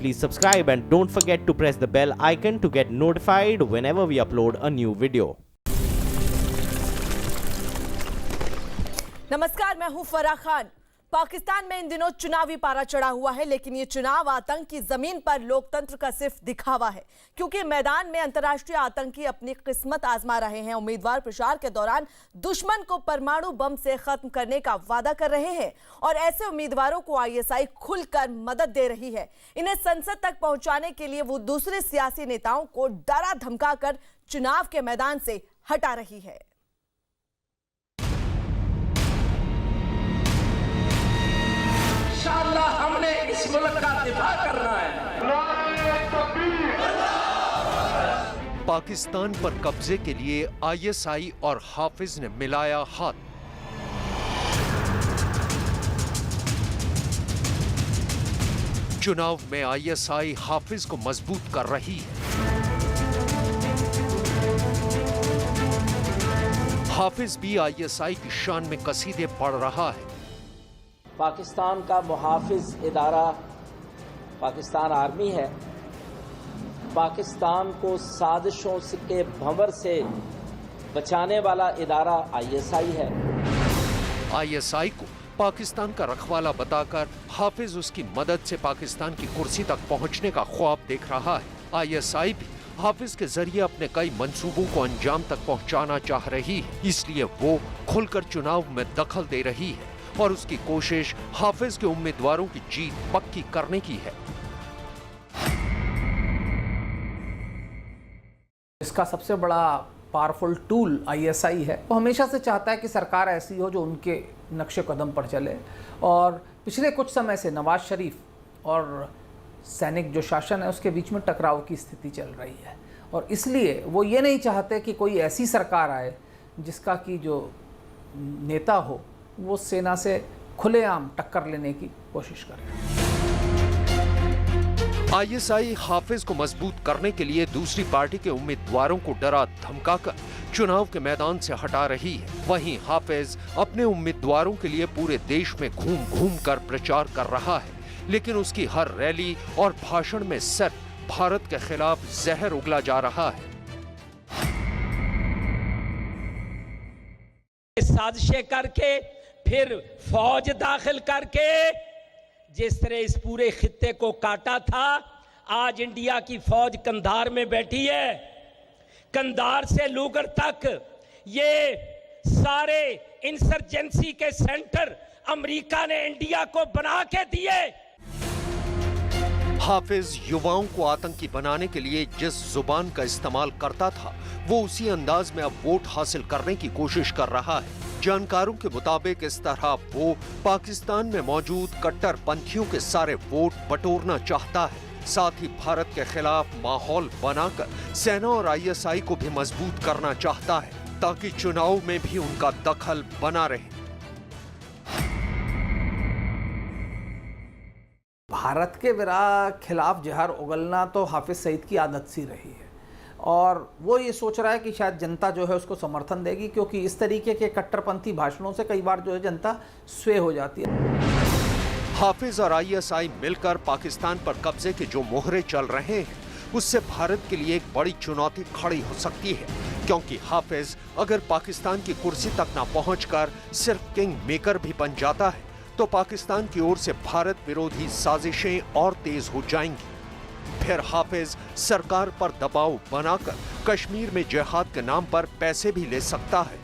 please subscribe and don't forget to press the bell icon to get notified whenever we upload a new video. नमस्कार, मैं हूं फराह खान। पाकिस्तान में इन दिनों चुनावी पारा चढ़ा हुआ है, लेकिन ये चुनाव आतंक की जमीन पर लोकतंत्र का सिर्फ दिखावा है, क्योंकि मैदान में अंतर्राष्ट्रीय आतंकी अपनी किस्मत आजमा रहे हैं। उम्मीदवार प्रचार के दौरान दुश्मन को परमाणु बम से खत्म करने का वादा कर रहे हैं और ऐसे उम्मीदवारों को आईएसआई खुलकर मदद दे रही है। इन्हें संसद तक पहुंचाने के लिए वो दूसरे सियासी नेताओं को डरा धमकाकर चुनाव के मैदान से हटा रही है। इंशाअल्लाह हमने इस मुल्क का दिफा करना है। पाकिस्तान पर कब्जे के लिए आईएसआई और हाफिज ने मिलाया हाथ। चुनाव में आईएसआई हाफिज को मजबूत कर रही है। हाफिज भी आईएसआई की शान में कसीदे पढ़ रहा है। पाकिस्तान का मुहाफिज इदारा पाकिस्तान आर्मी है। पाकिस्तान को साजिशों के भंवर से बचाने वाला इदारा आईएसआई है। आईएसआई को पाकिस्तान का रखवाला बताकर हाफिज उसकी मदद से पाकिस्तान की कुर्सी तक पहुंचने का ख्वाब देख रहा है। आईएसआई भी हाफिज के जरिए अपने कई मंसूबों को अंजाम तक पहुंचाना चाह रही है, इसलिए वो खुलकर चुनाव में दखल दे रही है और उसकी कोशिश हाफिज के उम्मीदवारों की जीत पक्की करने की है। इसका सबसे बड़ा पावरफुल टूल आईएसआई है। वो हमेशा से चाहता है कि सरकार ऐसी हो जो उनके नक्शे कदम पर चले, और पिछले कुछ समय से नवाज शरीफ और सैनिक जो शासन है उसके बीच में टकराव की स्थिति चल रही है, और इसलिए वो ये नहीं चाहते कि कोई ऐसी सरकार आए जिसका कि जो नेता हो वो सेना से खुलेआम टक्कर लेने की कोशिश करे। आईएसआई हाफिज को मजबूत करने के लिए दूसरी पार्टी के उम्मीदवारों को डरा धमकाकर चुनाव के मैदान से हटा रही है। वहीं हाफिज अपने उम्मीदवारों के लिए पूरे देश में घूम घूम कर प्रचार कर रहा है, लेकिन उसकी हर रैली और भाषण में सिर्फ भारत के खिलाफ जहर उगला जा रहा है। साजिशें करके फिर फौज दाखिल करके जिस तरह इस पूरे खित्ते को काटा था, आज इंडिया की फौज कंधार में बैठी है। कंधार से लूगर तक ये सारे इंसर्जेंसी के सेंटर अमेरिका ने इंडिया को बना के दिए। हाफिज युवाओं को आतंकी बनाने के लिए जिस जुबान का इस्तेमाल करता था, वो उसी अंदाज में अब वोट हासिल करने की कोशिश कर रहा है। जानकारों के मुताबिक इस तरह वो पाकिस्तान में मौजूद कट्टरपंथियों के सारे वोट बटोरना चाहता है। साथ ही भारत के खिलाफ माहौल बनाकर सेना और आईएसआई को भी मजबूत करना चाहता है, ताकि चुनाव में भी उनका दखल बना रहे। भारत के खिलाफ जहर उगलना तो हाफिज सईद की आदत सी रही है, और वो ये सोच रहा है कि शायद जनता जो है उसको समर्थन देगी, क्योंकि इस तरीके के कट्टरपंथी भाषणों से कई बार जो है जनता स्वे हो जाती है। हाफिज और आईएसआई मिलकर पाकिस्तान पर कब्जे के जो मोहरे चल रहे हैं, उससे भारत के लिए एक बड़ी चुनौती खड़ी हो सकती है, क्योंकि हाफिज अगर पाकिस्तान की कुर्सी तक न पहुंचकर सिर्फ किंग मेकर भी बन जाता है, तो पाकिस्तान की ओर से भारत विरोधी साजिशें और तेज हो जाएंगी। फिर हाफिज सरकार पर दबाव बनाकर कश्मीर में जिहाद के नाम पर पैसे भी ले सकता है।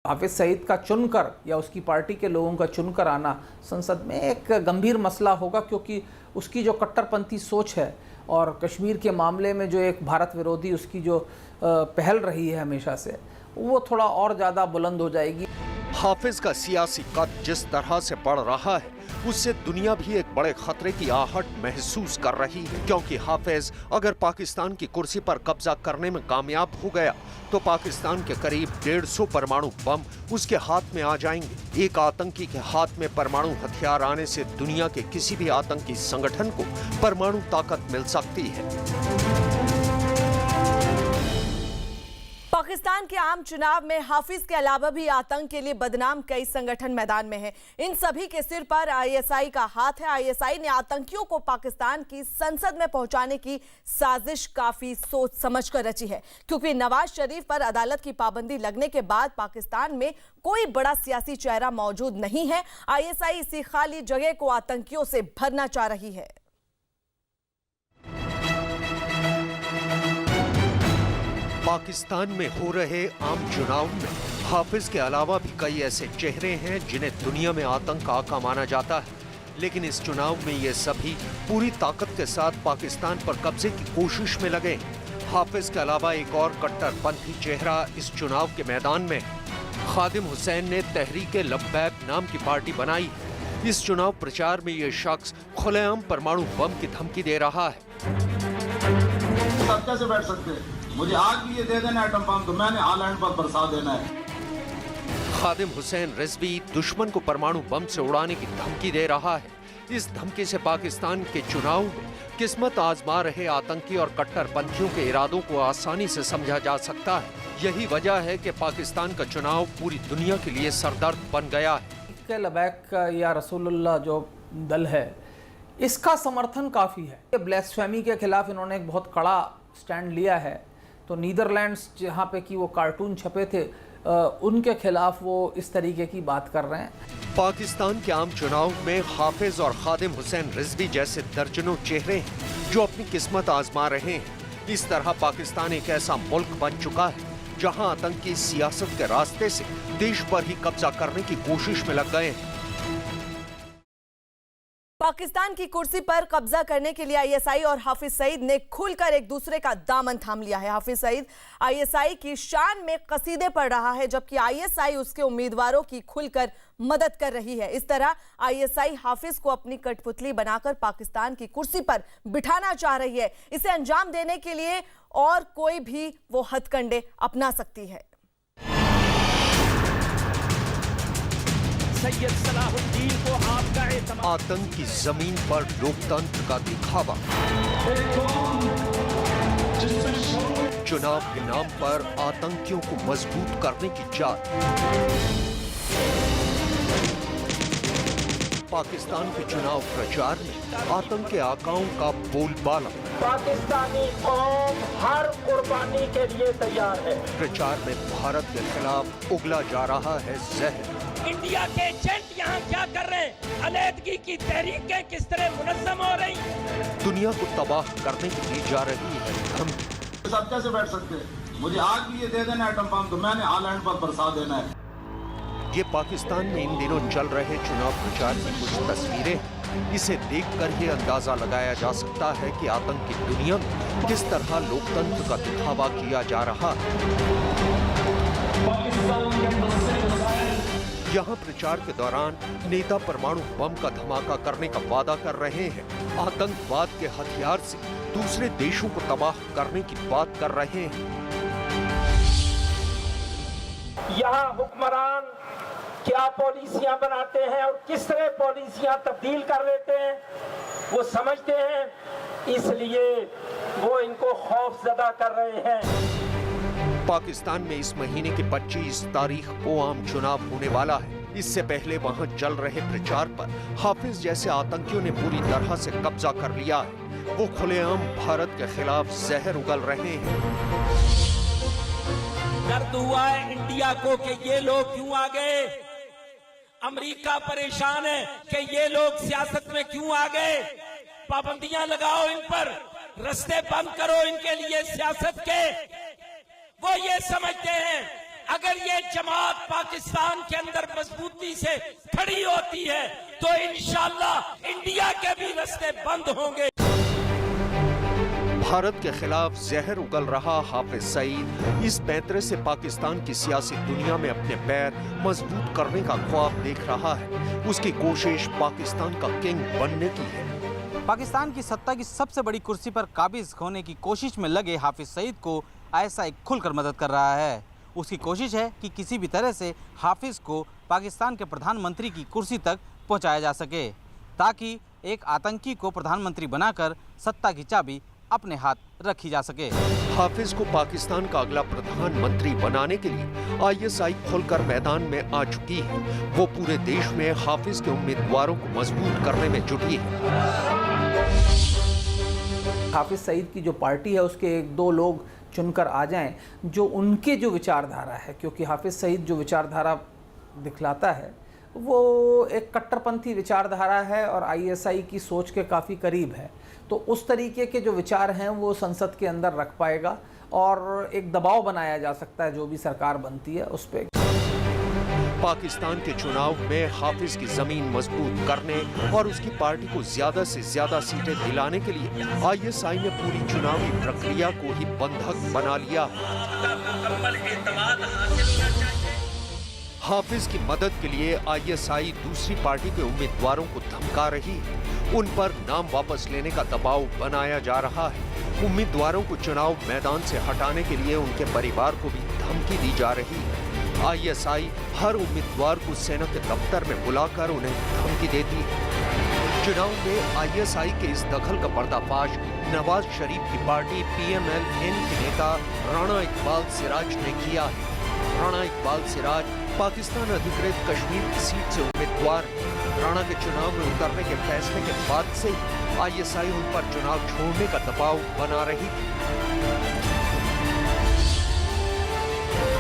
हाफिज सईद का चुनकर या उसकी पार्टी के लोगों का चुनकर आना संसद में एक गंभीर मसला होगा, क्योंकि उसकी जो कट्टरपंथी सोच है और कश्मीर के मामले में जो एक भारत विरोधी उसकी जो पहल रही है हमेशा से, वो थोड़ा और ज़्यादा बुलंद हो जाएगी। हाफिज का सियासी कद जिस तरह से बढ़ रहा है, उससे दुनिया भी एक बड़े खतरे की आहट महसूस कर रही है, क्योंकि हाफिज अगर पाकिस्तान की कुर्सी पर कब्जा करने में कामयाब हो गया तो पाकिस्तान के करीब 150 परमाणु बम उसके हाथ में आ जाएंगे। एक आतंकी के हाथ में परमाणु हथियार आने से दुनिया के किसी भी आतंकी संगठन को परमाणु ताकत मिल सकती है। पाकिस्तान के आम चुनाव में हाफिज के अलावा भी आतंक के लिए बदनाम कई संगठन मैदान में हैं। इन सभी के सिर पर आईएसआई का हाथ है। आईएसआई ने आतंकियों को पाकिस्तान की संसद में पहुंचाने की साजिश काफी सोच समझकर रची है, क्योंकि नवाज शरीफ पर अदालत की पाबंदी लगने के बाद पाकिस्तान में कोई बड़ा सियासी चेहरा मौजूद नहीं है। आईएसआई इसी खाली जगह को आतंकियों से भरना चाह रही है। पाकिस्तान में हो रहे आम चुनाव में हाफिज के अलावा भी कई ऐसे चेहरे हैं जिन्हें दुनिया में आतंक का आका माना जाता है, लेकिन इस चुनाव में ये सभी पूरी ताकत के साथ पाकिस्तान पर कब्जे की कोशिश में लगे। हाफिज के अलावा एक और कट्टरपंथी चेहरा इस चुनाव के मैदान में। खादिम हुसैन ने तहरीके लब्बैक नाम की पार्टी बनाई। इस चुनाव प्रचार में ये शख्स खुलेआम परमाणु बम की धमकी दे रहा है। आप कैसे बैठ सकते हैं? मुझे आग भी ये दे देना एटम बम तो मैंने आलैंड पर बरसा देना है। खादिम हुसैन रिजवी दुश्मन को परमाणु बम से उड़ाने की धमकी दे रहा है। इस धमकी से पाकिस्तान के चुनाव में किस्मत आजमा रहे आतंकी और कट्टरपंथियों के इरादों को आसानी से समझा जा सकता है। यही वजह है कि पाकिस्तान का चुनाव पूरी दुनिया के लिए सरदर्द बन गया है। लबैक या रसूलुल्लाह जो दल है, इसका समर्थन काफ़ी है। ब्लैस्फेमी के खिलाफ इन्होंने एक बहुत कड़ा स्टैंड लिया है। तो नीदरलैंड्स जहाँ पे कि वो कार्टून छपे थे, उनके खिलाफ वो इस तरीके की बात कर रहे हैं। पाकिस्तान के आम चुनाव में हाफिज और खादिम हुसैन रिजवी जैसे दर्जनों चेहरे हैं जो अपनी किस्मत आजमा रहे हैं। इस तरह पाकिस्तान एक ऐसा मुल्क बन चुका है जहां आतंकी सियासत के रास्ते से देश पर ही कब्जा करने की कोशिश में लग गए हैं। पाकिस्तान की कुर्सी पर कब्जा करने के लिए आईएसआई और हाफिज सईद ने खुलकर एक दूसरे का दामन थाम लिया है। हाफिज सईद आईएसआई की शान में कसीदे पढ़ रहा है, जबकि आईएसआई उसके उम्मीदवारों की खुलकर मदद कर रही है। इस तरह आईएसआई हाफिज को अपनी कठपुतली बनाकर पाकिस्तान की कुर्सी पर बिठाना चाह रही है। इसे अंजाम देने के लिए और कोई भी वो हथकंडे अपना सकती है। सैयद सलाहुद्दीन को आपका एतमाद। आतंक की जमीन पर लोकतंत्र का दिखावा। चुनाव के नाम पर आतंकियों को मजबूत करने की चाल। पाकिस्तान के चुनाव प्रचार में आतंक के आकाओं का बोलबाला। पाकिस्तानी कौम हर कुर्बानी के लिए तैयार है। प्रचार में भारत के खिलाफ उगला जा रहा है जहर। इंडिया के एजेंट यहाँ क्या कर रहे हैं? अलैदगी की तहरीकें किस तरह मुनज़्ज़म हो रही? दुनिया को तबाह करने की दी जा रही है धमकी। आप कैसे बैठ सकते हैं? मुझे आग भी ये दे देना एटम बम तो मैंने आलैंड पर बरसा देना है। ये पाकिस्तान में इन दिनों चल रहे चुनाव प्रचार की कुछ तस्वीरें। इसे देखकर ही अंदाजा लगाया जा सकता है कि आतंक की दुनिया में किस तरह लोकतंत्र का दिखावा किया जा रहा है। यहाँ प्रचार के दौरान नेता परमाणु बम का धमाका करने का वादा कर रहे हैं। आतंकवाद के हथियार से दूसरे देशों को तबाह करने की बात कर रहे हैं। यहाँ हुक्मरान क्या पॉलिसियां बनाते हैं और किस तरह पॉलिसियां तब्दील कर देते हैं वो समझते हैं, इसलिए वो इनको खौफजदा कर रहे हैं। पाकिस्तान में इस महीने की 25 तारीख को आम चुनाव होने वाला है। इससे पहले वहां चल रहे प्रचार पर हाफिज जैसे आतंकियों ने पूरी तरह से कब्जा कर लिया है। वो खुलेआम भारत के खिलाफ जहर उगल रहे हैं। दर्द हुआ है इंडिया को कि ये लोग क्यों आ गए। अमेरिका परेशान है कि ये लोग सियासत में क्यों आ गए। पाबंदियां लगाओ इन पर, रास्ते बंद करो इनके लिए सियासत के। वो ये समझते हैं अगर ये जमात पाकिस्तान के अंदर मजबूती से खड़ी होती है तो इंशाअल्लाह इंडिया के भी रास्ते बंद होंगे। भारत के खिलाफ जहर उगल रहा हाफिज सईद इस पैंतरे से पाकिस्तान की सियासी दुनिया में अपने पैर मजबूत करने का ख्वाब देख रहा है। उसकी कोशिश पाकिस्तान का किंग बनने की है। पाकिस्तान की सत्ता की सबसे बड़ी कुर्सी पर काबिज होने की कोशिश में लगे हाफिज सईद को आईएसआई खुलकर मदद कर रहा है। उसकी कोशिश है कि किसी भी तरह से हाफिज को पाकिस्तान के प्रधानमंत्री की कुर्सी तक पहुंचाया जा सके, ताकि एक आतंकी को प्रधानमंत्री बनाकर सत्ता की चाबी अपने हाथ रखी जा सके। हाफिज को पाकिस्तान का अगला प्रधानमंत्री बनाने के लिए आईएसआई खुलकर मैदान में आ चुकी है। वो पूरे देश में हाफिज के उम्मीदवारों को मजबूत करने में जुटी है। हाफिज सईद की जो पार्टी है उसके एक दो लोग चुनकर आ जाएं जो उनके जो विचारधारा है, क्योंकि हाफिज सईद जो विचारधारा दिखलाता है वो एक कट्टरपंथी विचारधारा है और आईएसआई की सोच के काफ़ी करीब है, तो उस तरीके के जो विचार हैं वो संसद के अंदर रख पाएगा और एक दबाव बनाया जा सकता है जो भी सरकार बनती है उस पर। पाकिस्तान के चुनाव में हाफिज की जमीन मजबूत करने और उसकी पार्टी को ज्यादा से ज्यादा सीटें दिलाने के लिए आईएसआई ने पूरी चुनावी प्रक्रिया को ही बंधक बना लिया। हाफिज की मदद के लिए आईएसआई दूसरी पार्टी के उम्मीदवारों को धमका रही है। उन पर नाम वापस लेने का दबाव बनाया जा रहा है। उम्मीदवारों को चुनाव मैदान से हटाने के लिए उनके परिवार को भी धमकी दी जा रही है। आईएसआई हर उम्मीदवार को सेना के दफ्तर में बुलाकर उन्हें धमकी देती है। चुनाव में आईएसआई के इस दखल का पर्दाफाश नवाज शरीफ की पार्टी पीएमएल-एन के नेता राणा इकबाल सिराज ने किया है। राणा इकबाल सिराज पाकिस्तान अधिकृत कश्मीर की सीट से उम्मीदवार हैं। राणा के चुनाव में उतरने के फैसले के बाद से आईएसआई उन पर चुनाव छोड़ने का दबाव बना रही थी।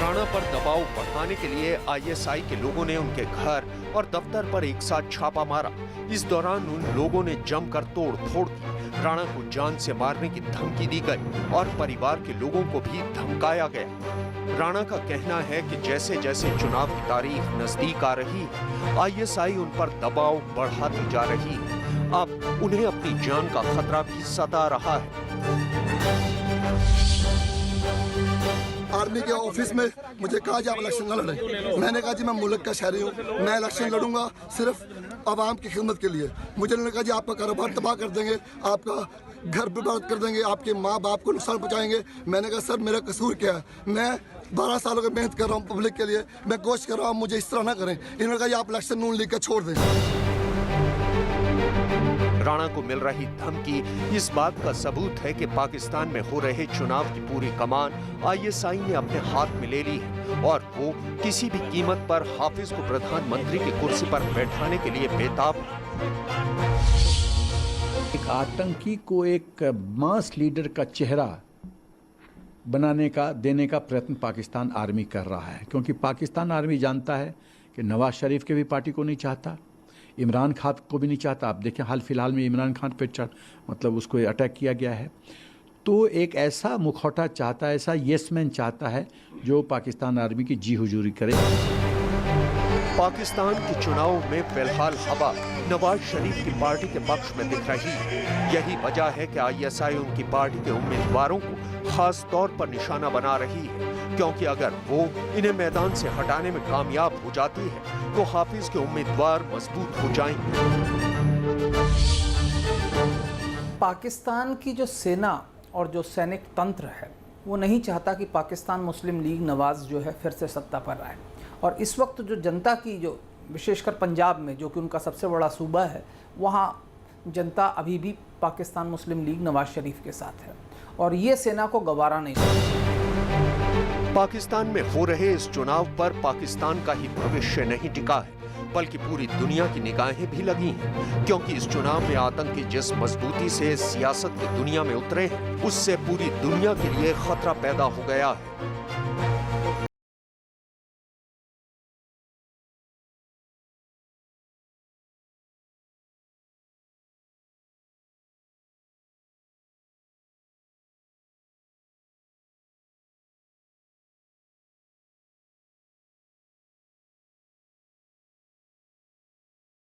राणा पर दबाव बढ़ाने के लिए आईएसआई के लोगों ने उनके घर और दफ्तर पर एक साथ छापा मारा। इस दौरान उन लोगों ने जमकर तोड़-फोड़ की। राणा को जान से मारने की धमकी दी गई और परिवार के लोगों को भी धमकाया गया। राणा का कहना है कि जैसे जैसे चुनाव की तारीख नजदीक आ रही है, आईएसआई उन पर दबाव बढ़ाती जा रही है। अब उन्हें अपनी जान का खतरा भी सता रहा है। आर्मी के ऑफिस में मुझे कहा जी आप इलेक्शन न लड़ें। मैंने कहा जी मैं मुल्क का शहरी हूँ, मैं इलेक्शन लड़ूंगा सिर्फ आवाम की खिदमत के लिए। मुझे उन्होंने कहा जी आपका कारोबार तबाह कर देंगे, आपका घर बर्बाद कर देंगे, आपके माँ बाप को नुकसान पहुँचाएंगे। मैंने कहा सर मेरा कसूर क्या है, मैं 12 सालों की मेहनत कर रहा हूँ पब्लिक के लिए, मैं कोशिश कर रहा हूँ, मुझे इस तरह ना करें। इन्होंने कहा आप इलेक्शन नून लीग का छोड़ दें। राणा को मिल रही धमकी इस बात का सबूत है कि पाकिस्तान में हो रहे चुनाव की पूरी कमान आईएसआई ने अपने हाथ में ले ली है और वो किसी भी कीमत पर हाफिज को प्रधानमंत्री की कुर्सी पर बैठाने के लिए बेताब है। एक आतंकी को एक मास लीडर का चेहरा बनाने का देने का प्रयत्न पाकिस्तान आर्मी कर रहा है, क्योंकि पाकिस्तान आर्मी जानता है कि नवाज शरीफ के भी पार्टी को नहीं चाहता, इमरान खान को भी नहीं चाहता। आप देखें हाल फिलहाल में इमरान खान पे मतलब उसको अटैक किया गया है। तो एक ऐसा मुखौटा चाहता है, ऐसा येसमैन चाहता है जो पाकिस्तान आर्मी की जी हुजूरी करे। पाकिस्तान के चुनाव में फिलहाल हवा नवाज शरीफ की पार्टी के पक्ष में दिख रही है। यही वजह है कि आईएसआई उनकी पार्टी के उम्मीदवारों को खास तौर पर निशाना बना रही है, क्योंकि अगर वो इन्हें मैदान से हटाने में कामयाब हो जाती है तो हाफिज के उम्मीदवार मजबूत हो जाएंगे। पाकिस्तान की जो सेना और जो सैनिक तंत्र है वो नहीं चाहता कि पाकिस्तान मुस्लिम लीग नवाज जो है फिर से सत्ता पर आए। और इस वक्त जो जनता की जो विशेषकर पंजाब में जो कि उनका सबसे बड़ा सूबा है, वहाँ जनता अभी भी पाकिस्तान मुस्लिम लीग नवाज शरीफ के साथ है और ये सेना को गवारा नहीं है। पाकिस्तान में हो रहे इस चुनाव पर पाकिस्तान का ही भविष्य नहीं टिका है, बल्कि पूरी दुनिया की निगाहें भी लगी हैं, क्योंकि इस चुनाव में आतंकी जिस मजबूती से सियासत की दुनिया में उतरे हैं, उससे पूरी दुनिया के लिए खतरा पैदा हो गया है।